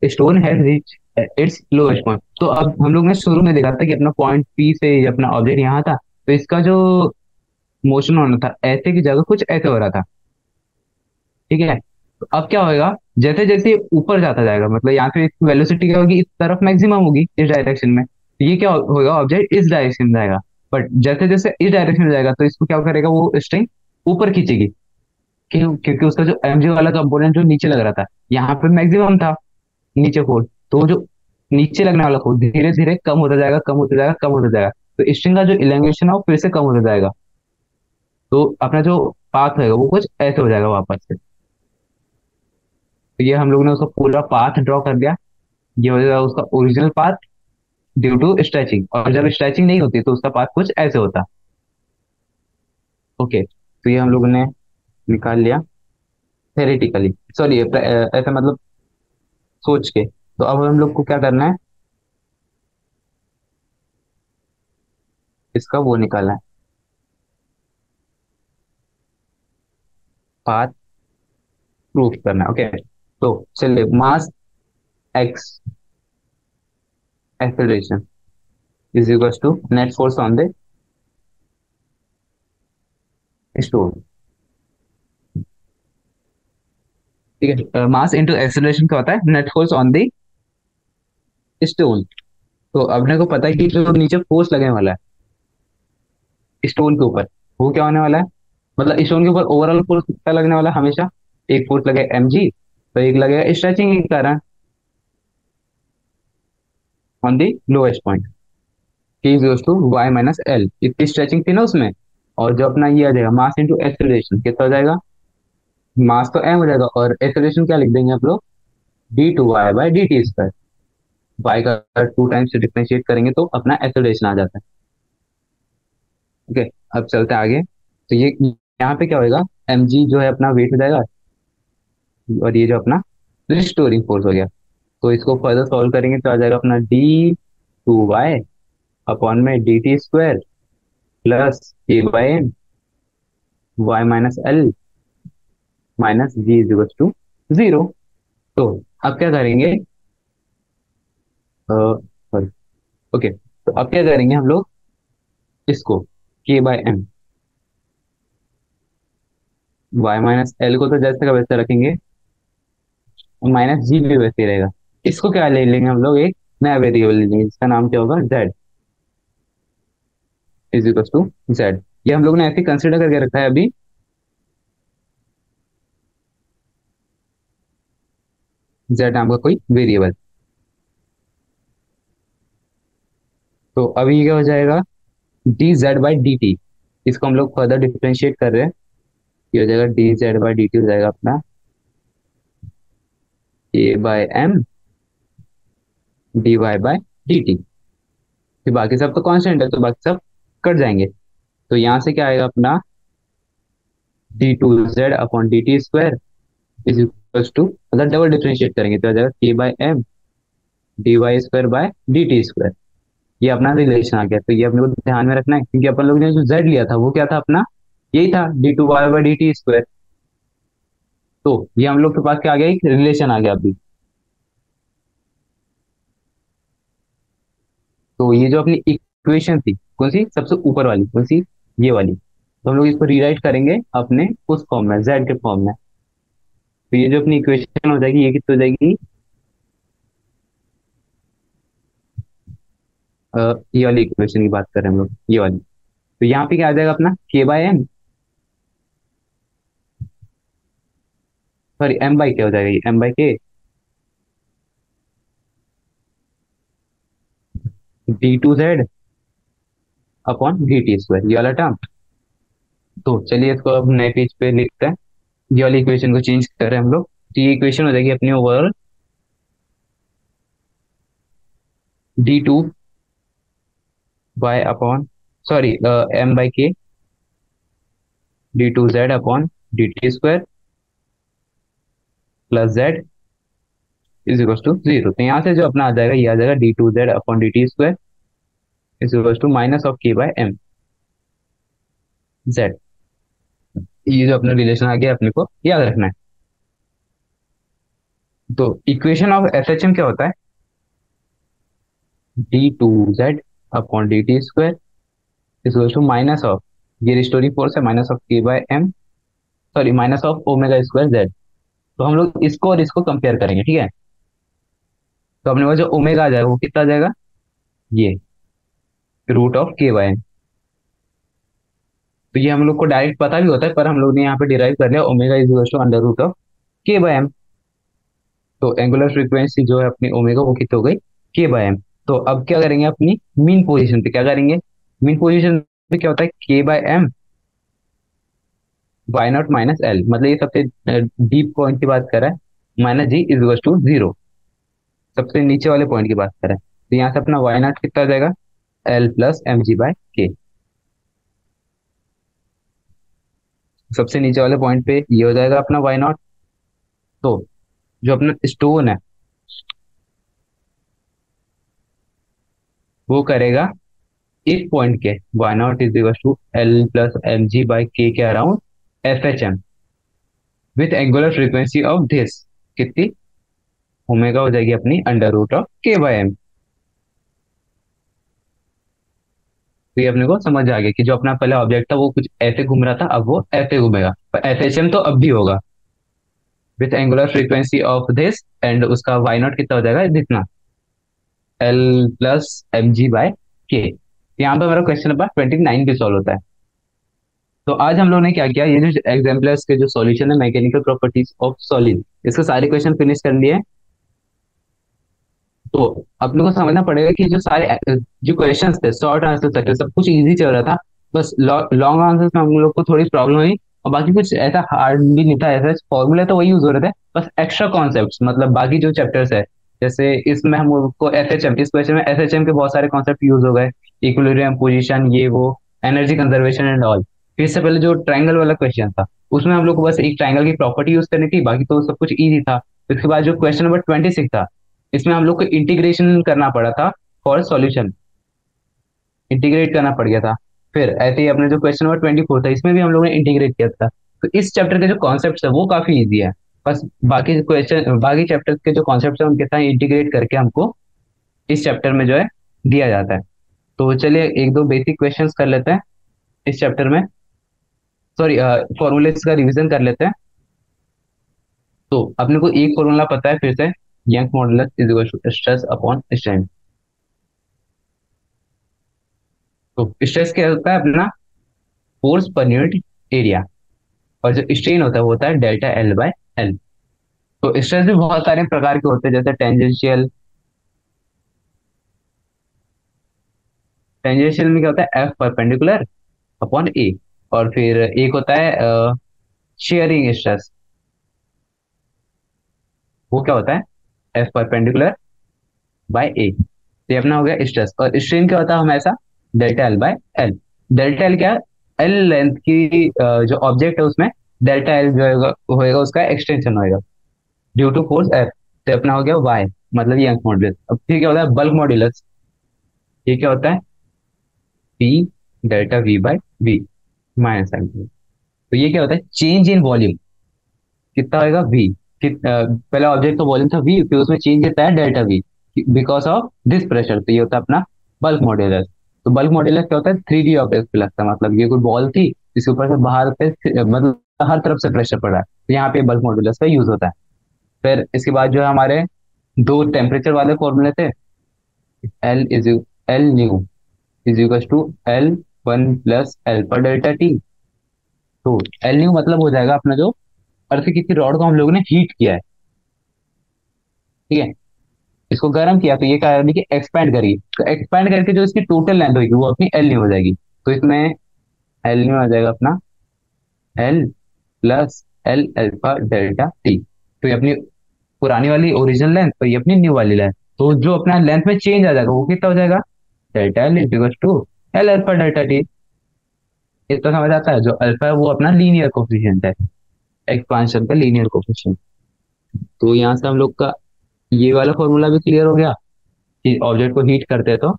stone has reach its lowest point. तो अब हम लोग ने शुरू में देखा था कि अपना पॉइंट पी से अपना ऑब्जेक्ट यहाँ था, तो इसका जो मोशन होना था ऐसे की जगह कुछ ऐसे हो रहा था, ठीक है। तो अब क्या होगा, जैसे जैसे ऊपर जाता जाएगा, मतलब यहाँ पे वेलोसिटी क्या होगी, इस तरफ मैक्सिमम होगी इस डायरेक्शन में, तो ये क्या होगा, ऑब्जेक्ट इस डायरेक्शन में जाएगा। बट जैसे जैसे इस डायरेक्शन में जाएगा तो इसको क्या करेगा, वो स्ट्रिंग ऊपर खींचेगी। क्यों, क्योंकि उसका जो mg वाला कंपोनेंट जो नीचे लग रहा था, यहाँ पे मैक्सिमम था नीचे फोर्स, तो जो नीचे लगने वाला फोर्स धीरे धीरे कम होता जाएगा, कम होता जाएगा, कम होता जाएगा। तो स्ट्रिंग का जो इलेंगेशन है वो फिर से कम होता जाएगा। तो अपना जो पाथ होगा वो कुछ ऐसे हो जाएगा वापस से। तो ये हम लोग ने उसका पूरा पाथ ड्रॉ कर दिया। ये हो जाएगा उसका original path. Due to stretching, और जब स्ट्रेचिंग नहीं होती तो उसका पाथ कुछ ऐसे होता। ओके, तो ये हम लोगों ने निकाल लिया थेरेटिकली, सॉरी ऐसा मतलब सोच के। तो अब हम लोग को क्या करना है, इसका वो निकालना है, पाथ प्रूफ करना है। ओके, तो चलिए, mass X acceleration is equal to net force on the stone. ठीक है, मास इंटू एक्सेलरेशन क्या होता है, net force on the stone. तो अपने को पता है कि जो नीचे फोर्स लगने वाला है स्टोन के ऊपर, वो क्या होने वाला है, मतलब स्टोन के ऊपर ओवरऑल फोर्स कितना लगने वाला है हमेशा, एक फोर्स लगेगा mg, तो एक लगेगा स्ट्रेचिंग के कारण on the lowest point, k is to y minus L, इतनी स्ट्रेचिंग थी ना उसमें। और जो अपना ये आ जाएगा मास इंटू एक्सेलरेशन कितना हो जाएगा, मास तो m हो जाएगा और एक्सेलरेशन क्या लिख देंगे आप लोग, d two Y by D T square. Y का टू टाइम्स से डिफरेंशिएट करेंगे तो अपना एक्सेलरेशन आ जाता है। ओके, अब चलते हैं आगे। तो ये यहाँ पे क्या होएगा, mg जो है अपना वेट हो जाएगा, और ये जो अपना रिस्टोरिंग फोर्स हो गया। तो इसको फर्दर सॉल्व करेंगे तो आ जाएगा अपना डी टू वाई अपॉन में d T square plus K by M Y minus L minus G is equal to zero. तो अब क्या करेंगे, सॉरी, ओके, तो अब क्या करेंगे हम लोग, इसको K by M Y minus L को तो जैसे का वैसे रखेंगे, माइनस जी भी वैसे ही रहेगा। इसको क्या ले लेंगे हम लोग, एक नया वेरिएबल ले लेंगे जिसका नाम क्या होगा, Z is equal to Z. ये हम लोग ने ऐसे कंसिडर करके रखा है अभी, जेड नाम का कोई वेरिएबल। तो अभी ये क्या हो जाएगा, D Z by D T, इसको हम लोग फर्दर डिफ्रेंशिएट कर रहे हैं, ये हो जाएगा D Z by D T हो जाएगा अपना A by M D Y by D T. फिर बाकी सब तो कांस्टेंट है तो बाकी सब कट जाएंगे। तो यहाँ से क्या आएगा अपना d two Z upon D T square is equal to, अगर डबल डिफ्रेंशिएट करेंगे तो आ जाएगा K by M D Y square by D T square. ये अपना रिलेशन आ गया, तो ये अपने को ध्यान में रखना है क्योंकि अपन लोग ने जो जेड लिया था वो क्या था अपना, यही था d two Y by D T square. तो ये हम लोग के पास क्या आ गया, एक रिलेशन आ गया अभी। तो ये जो अपनी इक्वेशन थी कौन सी, सबसे ऊपर वाली कौन सी, ये वाली, तो हम लोग इसको रीराइट करेंगे अपने उस फॉर्म में, जेड के फॉर्म में। तो ये जो अपनी इक्वेशन हो जाएगी, ये कितनी हो जाएगी, ये वाली इक्वेशन की बात कर रहे हैं हम लोग, ये वाली। तो यहाँ पे क्या आ जाएगा अपना K by M, sorry M by K हो जाएगा, ये M by K D two Z upon D T square, ये वाला टर्म। तो चलिए इसको अब नए पेज पे लिखते हैं, ये वाली इक्वेशन को चेंज कर रहे हैं हम लोग। तो ये इक्वेशन हो जाएगी अपनी overall D two by upon, sorry M by K D two Z upon D T square plus Z is equal to zero. तो यहाँ से जो अपना आ जाएगा, ये आ जाएगा d two Z upon D T square is equal to minus of K by M Z. ये जो अपना रिलेशन आ गया अपने को याद रखना है। तो equation of S H M क्या होता है, d two Z upon D T square is equal to minus of, ये रिस्टोरिंग फोर्स है, minus of K by M, sorry minus of omega square Z. तो हम लोग इसको और इसको कंपेयर करेंगे, ठीक है। तो अपने पास जो ओमेगा आ जाएगा वो कितना आ जाएगा, ये root of K by M. तो ये हम लोग को डायरेक्ट पता भी होता है पर हम लोग ने यहाँ पे डिराइव कर लिया, omega is equal to under root of K by M. तो एंगुलर फ्रीक्वेंसी जो है अपनी ओमेगा वो कितनी हो गई, के बाय एम। तो अब क्या करेंगे, अपनी मीन पोजीशन पे क्या करेंगे, मीन पोजीशन पे क्या होता है, K by M Y not minus L, मतलब ये सबसे डीप पॉइंट की बात कर रहा है, minus G is equal to zero, सबसे नीचे वाले पॉइंट की बात कर रहा है। तो यहाँ से अपना वाई नॉट कितना हो जाएगा, L plus M G by K. सबसे नीचे वाले पॉइंट पे ये हो जाएगा अपना वाई नॉट। तो जो अपना स्टोन है वो करेगा एक पॉइंट के Y naught is equal to L plus M G by K around F H M with angular frequency of this कितनी, ओमेगा हो जाएगी अपनी under root of K by M. तो ये अपने को समझ आ गया कि जो अपना पहला ऑब्जेक्ट था वो कुछ ऐसे घूम रहा था, अब वो ऐसे घूमेगा, पर एफ एच एम तो अब भी होगा with angular frequency of this, and उसका वाई नॉट कितना हो जाएगा जितना, L plus M G by K. यहाँ पे हमारा क्वेश्चन नंबर 29 भी सॉल्व होता है। तो आज हम लोगों ने क्या किया, ये जो एग्जाम्पल्स के जो सॉल्यूशन है मैकेनिकल प्रॉपर्टीज ऑफ सॉलिड, इसके सारे क्वेश्चन फिनिश कर लिए। तो अपने को समझना पड़ेगा कि जो सारे जो क्वेश्चंस थे शॉर्ट आंसर तक के, सब कुछ इजी चल रहा था। बस लॉन्ग आंसर्स में हम लोग को थोड़ी प्रॉब्लम हुई, और बाकी कुछ ऐसा हार्ड भी नहीं था, ऐसा फॉर्मूले तो वही यूज हो रहे थे, बस एक्स्ट्रा कॉन्सेप्ट्स मतलब बाकी जो चैप्टर्स है, जैसे इसमें हम लोग को एफ एच एम, इस क्वेश्चन में एफ एच एम के बहुत सारे कॉन्सेप्ट यूज हो गए, इक्विलिब्रियम पोजीशन ये वो, एनर्जी कंजर्वेशन एंड ऑल। फिर इससे पहले जो ट्राइंगल वाला क्वेश्चन था उसमें हम लोग को बस एक ट्राइंगल की प्रॉपर्टी यूज करनी थी, बाकी तो सब कुछ इजी था। इसके बाद जो क्वेश्चन नंबर 26 था, इसमें हम लोग को इंटीग्रेशन करना पड़ा था फॉर सॉल्यूशन, इंटीग्रेट करना पड़ गया था। फिर ऐसे ही अपने जो क्वेश्चन नंबर 24 था, इसमें भी हम लोगों ने इंटीग्रेट किया था। तो इस चैप्टर के जो कॉन्सेप्ट है वो काफी इजी है, बस बाकी क्वेश्चन बाकी चैप्टर के जो कॉन्सेप्ट है उनके साथ इंटीग्रेट करके हमको इस चैप्टर में जो है दिया जाता है। तो चलिए एक दो बेसिक क्वेश्चंस कर लेते हैं इस चैप्टर में, सॉरी फॉर्मूलेस का रिवीजन कर लेते हैं। तो अपने को एक फॉर्मूला पता है फिर से, Young modulus is equal to stress upon strain. तो स्ट्रेस क्या होता है अपना, फोर्स पर यूनिट एरिया, और जो स्ट्रेन होता है वो होता है डेल्टा एल बाय एल। तो स्ट्रेस भी बहुत सारे प्रकार के होते हैं, जैसे टेंजेंशियल, टेंजेंशियल में क्या होता है एफ परपेंडिकुलर अपॉन ए, और फिर एक होता है शेयरिंग स्ट्रेस, वो क्या होता है एफ परपेंडिकुलर बाय ए। ये अपना हो गया स्ट्रेस। और स्ट्रेन क्या होता है हमेशा delta L by L. Delta L क्या, एल लेंथ की जो ऑब्जेक्ट है उसमें डेल्टा एल जो होएगा उसका एक्सटेंशन होएगा ड्यू टू फोर्स एफ। तो अपना हो गया वाई, मतलब यंग मॉडुलस। अब फिर क्या होता है बल्क मॉडुलस, ये क्या होता है P delta V by V minus L. तो ये क्या होता है चेंज इन वॉल्यूम, कितना होएगा वी, पहला ऑब्जेक्ट का वॉल्यूम था वी, फिर उसमें चेंज कितना है delta we because of this pressure. तो ये होता है अपना बल्क मॉड्यूलस। तो बल्क मॉड्यूलस क्या होता है 3D ऑब्जेक्ट पे लगता है, मतलब ये कोई बॉल थी जिसके ऊपर से बाहर पे मतलब हर तरफ से प्रेशर पड़ रहा है, तो यहाँ पे बल्क मॉड्यूलस का यूज होता है। फिर इसके बाद जो है हमारे दो टेम्परेचर वाले फॉर्मूले थे, L is L new is equal to L one plus L पर डेल्टा टी। तो एल न्यू मतलब हो जाएगा अपना जो अर्थ की किसी रॉड को हम लोगों ने हीट किया है, ठीक है, इसको गर्म किया, तो ये क्या है कि एक्सपैंड करी, तो एक्सपैंड करके जो इसकी टोटल लेंथ होगी वो अपनी एल न्यू हो जाएगी। तो इसमें एल न्यू आ जाएगा अपना L plus L alpha delta T. तो ये अपनी पुरानी वाली ओरिजिनल लेंथ और ये अपनी न्यू वाली लेंथ, तो जो अपना लेंथ में चेंज आ जाएगा वो कितना हो जाएगा delta L equal to L alpha delta T. इतना समझ आता है, जो अल्फा है वो अपना लीनियर कोफिशिएंट है, एक्सपांशन का लीनियर कोफिशिएंट। तो यहाँ से हम लोग का ये वाला फॉर्मूला भी क्लियर हो गया कि ऑब्जेक्ट को हीट करते हैं।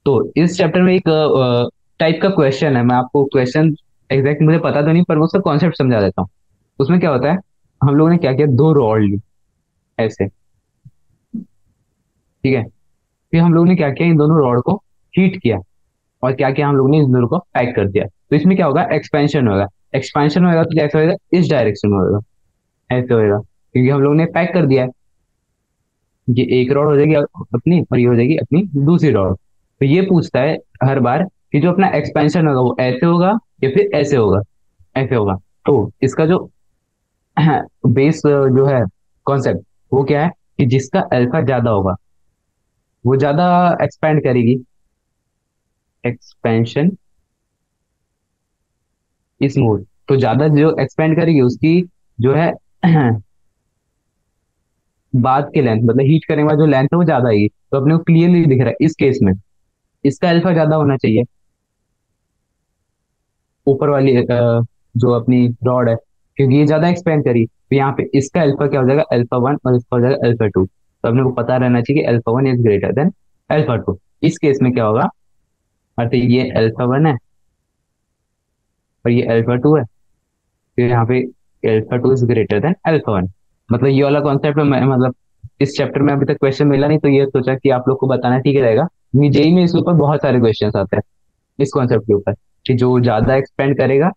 तो इस चैप्टर में एक टाइप का क्वेश्चन है, मैं आपको क्वेश्चन एग्जैक्ट मुझे पता तो नहीं पर उसका कॉन्सेप्ट समझा देता हूँ। उसमें क्या होता है, हम लोगों ने क्या किया, दो रॉड ली ऐसे, ठीक है, फिर हम लोगों ने क्या किया इन दोनों रॉड को हीट किया, और क्या किया हम लोगों ने इन दोनों को पैक कर दिया। तो इसमें क्या होगा एक्सपेंशन होगा, एक्सपेंशन होगा तो कैसे होगा इस डायरेक्शन में होगा, ऐसे होगा क्योंकि हम लोगों ने पैक कर दिया है। ये एक रॉड हो जाएगी अपनी और ये हो जाएगी अपनी दूसरी रॉड। तो ये पूछता है हर बार कि जो अपना एक्सपेंशन होगा वो ऐसे होगा या फिर ऐसे होगा, ऐसे होगा। तो इसका जो बेस जो है कॉन्सेप्ट वो क्या है कि जिसका अल्फा ज्यादा होगा वो ज्यादा एक्सपेंड करेगी, एक्सपेंशन इस मोड। तो ज्यादा जो एक्सपेंड करेगी उसकी जो है बाद के लेंथ मतलब हीट करने के बाद जो लेंथ है वो ज्यादा आएगी, तो अपने को क्लियरली दिख रहा है इस केस में इसका अल्फा ज्यादा होना चाहिए। ऊपर वाली जो अपनी रॉड है, क्योंकि ये ज्यादा एक्सपेंड करी, तो यहाँ पे इसका अल्फा क्या हो जाएगा, अल्फा 1, और इसका हो जाएगा अल्फा 2। तो अपने को पता रहना चाहिए कि alpha 1 is greater than alpha 2। इस केस में क्या होगा, अर्थात ये अल्फा 1 है और ये अल्फा 2 है, तो यहाँ पे alpha 2 is greater than alpha 1। मतलब ये वाला कॉन्सेप्ट में मतलब इस चैप्टर में अभी तक क्वेश्चन मिला नहीं, तो ये सोचा कि आप लोग को बताना ठीक रहेगा, क्योंकि जेई में इसके ऊपर बहुत सारे क्वेश्चन आते हैं इस कॉन्सेप्ट के ऊपर, कि जो ज्यादा एक्सपेंड करेगा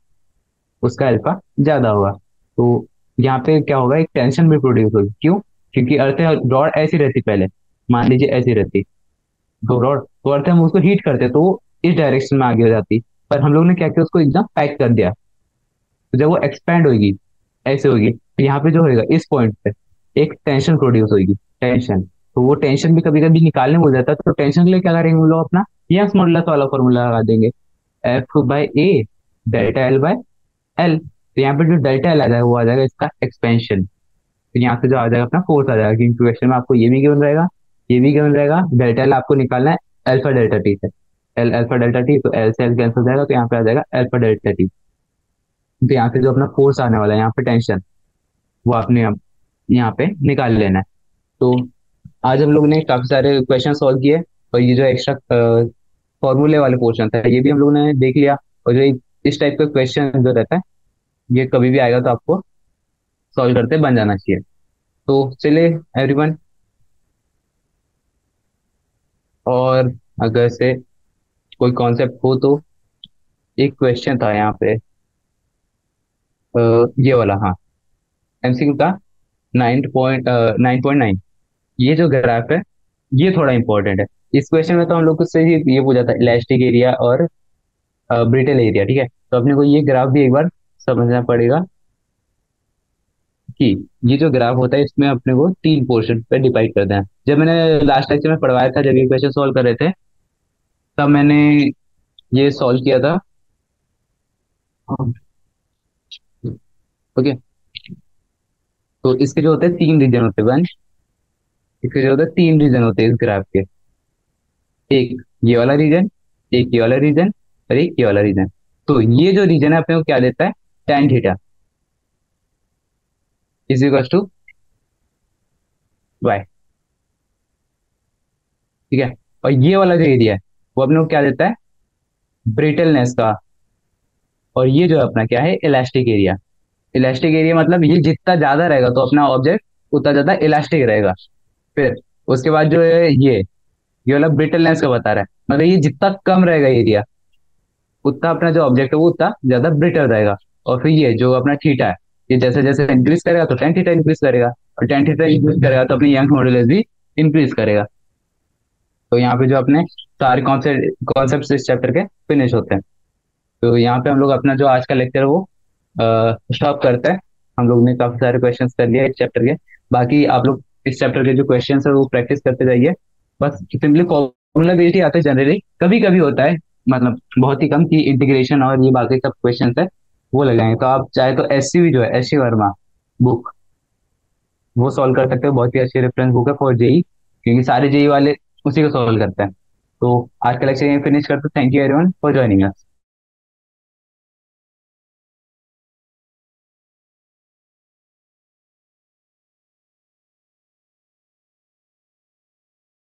उसका अल्फा ज्यादा होगा। तो यहाँ पे क्या होगा, एक टेंशन भी प्रोड्यूस होगी। क्यों? क्योंकि अर्थ रॉड ऐसी रहती पहले, मान लीजिए ऐसी रहती, तो रॉड तो अर्थ हम उसको हीट करते तो वो इस डायरेक्शन में आगे हो जाती, पर हम लोग ने क्या किया, उसको एकदम पैक कर दिया। तो जब वो एक्सपैंड होगी, ऐसे होगी, तो यहाँ पे जो होगा इस पॉइंट पे एक टेंशन प्रोड्यूस होगी, टेंशन। तो वो टेंशन भी कभी कभी निकालने हो जाता है, तो टेंशन के लिए क्या करेंगे हम लोग, अपना यंग्स मॉडुलस वाला फॉर्मूला लगा देंगे, F/A डेल्टा L/L। तो यहाँ पे जो डेल्टा L आ जाएगा वो आ जाएगा इसका एक्सपेंशन। तो यहाँ से जो आ जाएगा अपना फोर्स आ जाएगा, क्योंकि क्वेश्चन में आपको ये भी गिवन रहेगा, ये भी गिवन रहेगा, डेल्टा L आपको निकालना है अल्फा डेल्टा टी से। एल अल्फा डेल्टा टी, तो एल से एल कैंसिल हो जाएगा, तो यहाँ पे आ जाएगा अल्फा डेल्टा टी। तो यहाँ से जो अपना फोर्स आने वाला है यहाँ पे टेंशन, वो आपने अब यहाँ पे निकाल लेना है। तो आज हम लोग ने काफी सारे क्वेश्चन सॉल्व किए, और ये जो एक्स्ट्रा फॉर्मूले वाले पोर्शन था ये भी हम लोगों ने देख लिया। और जो इस टाइप का क्वेश्चन जो रहता है ये कभी भी आएगा तो आपको सॉल्व करते बन जाना चाहिए। तो चलिए एवरीवन, और अगर से कोई कॉन्सेप्ट हो तो, एक क्वेश्चन था यहाँ पे ये वाला, हाँ, एमसीक्यू का 9.9। ये जो ग्राफ है ये थोड़ा इंपॉर्टेंट है। इस क्वेश्चन में तो हम लोग को से ही ये पूछा था इलास्टिक एरिया और ब्रिटल एरिया, ठीक है। तो अपने को ये ग्राफ भी एक बार समझना पड़ेगा कि ये जो ग्राफ होता है इसमें अपने को तीन पोर्शन पे डिवाइड करते हैं। जब मैंने लास्ट लेक्चर में पढ़वाया था, जब ये क्वेश्चन सॉल्व कर रहे थे, तब मैंने ये सॉल्व किया था। ओके, तो इसके जो होते हैं तीन रीजन होते हैं, वन, इसके जो होते हैं तीन रीजन होते हैं इस ग्राफ के, एक ये वाला रीजन, एक ये वाला रीजन, और एक ये वाला रीजन। तो ये जो रीजन है अपने को क्या देता है, tan theta is equal to Y, ठीक है। और ये वाला जो एरिया है वो अपने को क्या देता है, ब्रिटलनेस का। और ये जो अपना क्या है, इलास्टिक एरिया। इलास्टिक एरिया मतलब ये जितना ज्यादा रहेगा तो अपना ऑब्जेक्ट उतना ज्यादा इलास्टिक रहेगा। फिर उसके बाद जो है ये वाला ब्रिटलनेस का बता रहा है, मतलब ये जितना कम रहेगा एरिया उतना अपना जो ऑब्जेक्ट है वो उतना ज्यादा ब्रिटल रहेगा। और फिर ये जो अपना थीटा है, ये जैसे जैसे इंक्रीज करेगा तो टेन थीटा इंक्रीज करेगा, और टेन थीटा इंक्रीज करेगा तो अपनी यंग मॉडुलस भी इंक्रीज करेगा। तो यहाँ पे जो अपने सारे कॉन्सेप्ट कॉन्सेप्ट इस चैप्टर के फिनिश होते हैं। तो यहाँ पे हम लोग अपना जो आज का लेक्चर है वो स्टॉप करते हैं। हम लोग ने काफी सारे क्वेश्चंस कर लिए इस चैप्टर के। बाकी आप लोग इस चैप्टर के जो क्वेश्चंस है वो प्रैक्टिस करते जाइए। बस सिंपली फॉर्मूला बेस्ड ही आते हैं जनरली, कभी कभी होता है मतलब बहुत ही कम की इंटीग्रेशन और ये बाकी सब क्वेश्चंस है वो लगाएंगे। तो आप चाहे तो एससीवी जो है, एससी वर्मा बुक, वो सॉल्व कर सकते हो। बहुत ही अच्छी रेफरेंस बुक है फॉर जेई, क्योंकि सारे जेई वाले उसी को सॉल्व करते हैं। तो आज का लेक्चर यहीं फिनिश करते हैं। Thank you everyone for joining us.